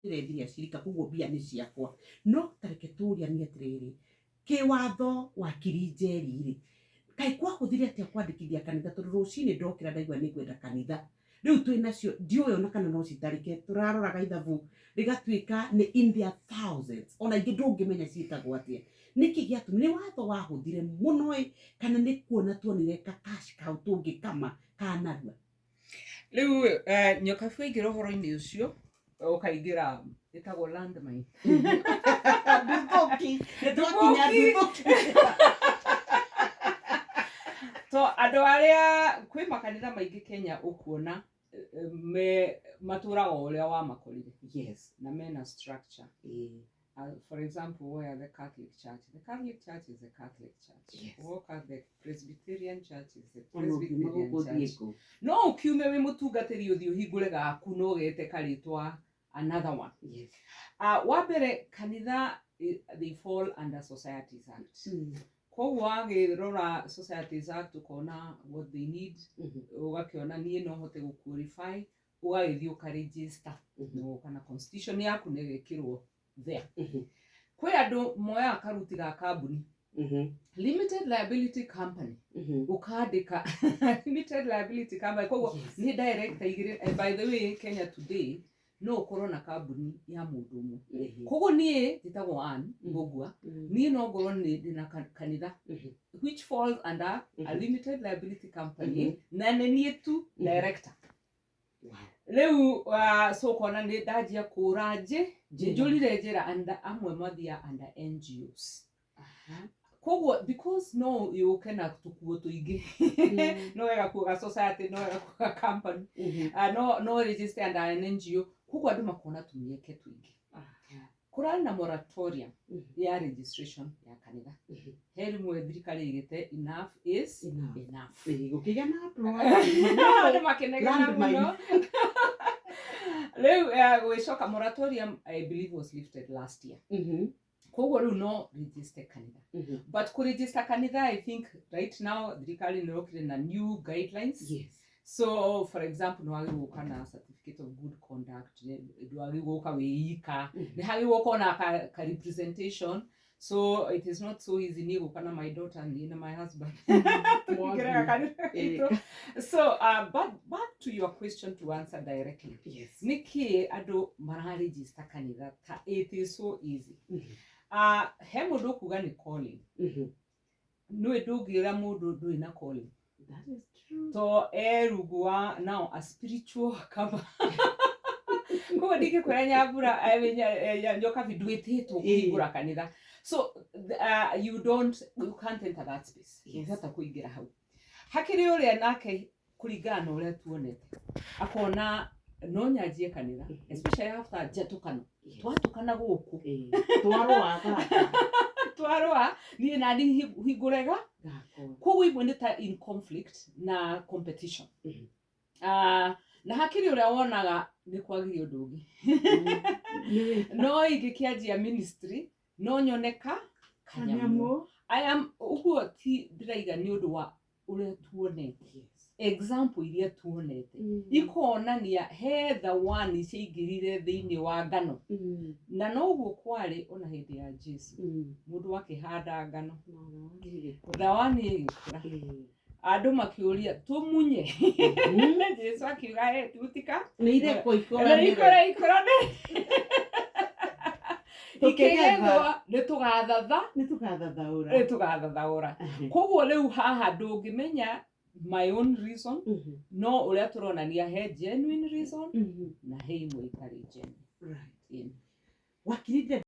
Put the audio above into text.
ndĩrethiria cirika koguo mbia nĩ ciakwa no tareke tũũrianie atĩrĩrĩ kĩwatho wakiri Njeri-rĩ kaĩ kwahũthire atĩa kwandĩkithia kanitha tondũ rũcinĩ ndokĩra ndaigua nĩngwenda kanitha rĩu twĩ nacio ndiũĩ ona kana no citarĩke tũraroraga ithabu rĩgatuĩka nĩ in their thousands ona ingĩ ndũngĩmenya ciĩtagwo atĩa nĩkĩ gĩatũmire nĩ watho wahũthire mũno kana nĩ kuona tuonire cash kau tũngĩkama kanarua rĩu nyokabu ingĩra ũhoro-inĩ ũcio ũkaingĩra ĩtagwo landmine to andũ arĩa kwĩ makanitha maingĩ Kenya ũkuona matũraga ũrĩa wamakorire yes na mena structure for example where the Catholic Church is a Catholic Church yes. The Presbyterian Church is a Presbyterian Church no ukiume wĩ mũtungatĩri ũthiĩ ũhingũre gaku no gete karĩtwa another one yes wambere kanitha they fall under Societies Act koguo wagĩrora Societies Act ukona what they need ũgakĩona niĩ no hote gũqualify ũgagĩthiĩ ũkaregister no kana constitution yaku nĩ ĩgĩkĩrwo there kwĩ andũ moya karutira kambuni limited liability company ukandĩka limited liability company koguo nĩ director igĩrĩ by the way Kenya Today no ũkorwo na kambuni ya mũndũ ũmwe koguo niĩ njĩtagwo Ann Ngũngua niĩ no ngorwo ndĩna kanitha which falls under a limited liability company na nĩ niĩ tu director rĩu so kona nĩ ndanjia kũra njũrire njĩra amwe mathia under NGOs koguo because no yũke na tũkuo tũingĩ no wega kuga society no wega kuga company no register under an NGO koguo andũ makona tũmieke tũingĩ kũrarĩ na moratorium ya registration ya kanitha he rĩmwe thirikari igĩte enough is enough gũkĩgĩa na andũ makĩnegana mũno rĩu gwĩcoka moratorium I believe was lifted last year koguo rĩu no register kanitha but kũregister kanitha I think right now thirikari nĩ yokire na new guidelines yes so for example no wagĩrĩirwo gũka na certificate of good conduct ndwagĩrĩirwo gũka wĩika nĩ hagĩrĩirwo gũkorwo na ka representation so it is not so easy niĩ gũka na my daughter and my husband so but back to your question to answer directly yes nĩkĩ andũ mararegister kanitha ta it is so easy he mũndũ kuga nĩ calling nĩwe ndũngĩra mũndũ ndũrĩ na calling that is true to erugwa now a spiritual cover koguo ndingĩkwĩra Nyambura nyoka ndwĩtĩtwo kũhingũra kanitha so you can't enter that space ũhota kũingĩra hau hakĩrĩ ũrĩa nake kũringana na ũrĩa tuonete akona no nyanjie kanitha especially after njatũkano twatukana gũkũ twarũa niĩ na hingũrega koguo imwe nĩ ta in conflict na competition na hakĩrĩ ũrĩa wonaga nĩ kwagĩrĩ ũndũ ũngĩ no ingĩkĩanjia ministry no nyoneka kanyamũ ũguo ti ndĩraiga nĩ ũndũ wa ũrĩa tuonete example iria tuonete ikonania he the one ciaingĩrire thĩinĩ wa ngano na noguo kwarĩ ona hĩndĩ ya Jesu mũndũ akĩhanda ngano the one ĩgĩkũra andũ makĩũria tũmunye Jesu akiuga tutika nĩ ikora ikĩgethwo nĩtũgathathaũra koguo rĩu haha ndũngĩmenya my own reason no ũrĩa tũronania he genuine reason na he imwe itarĩ genuine wakirinde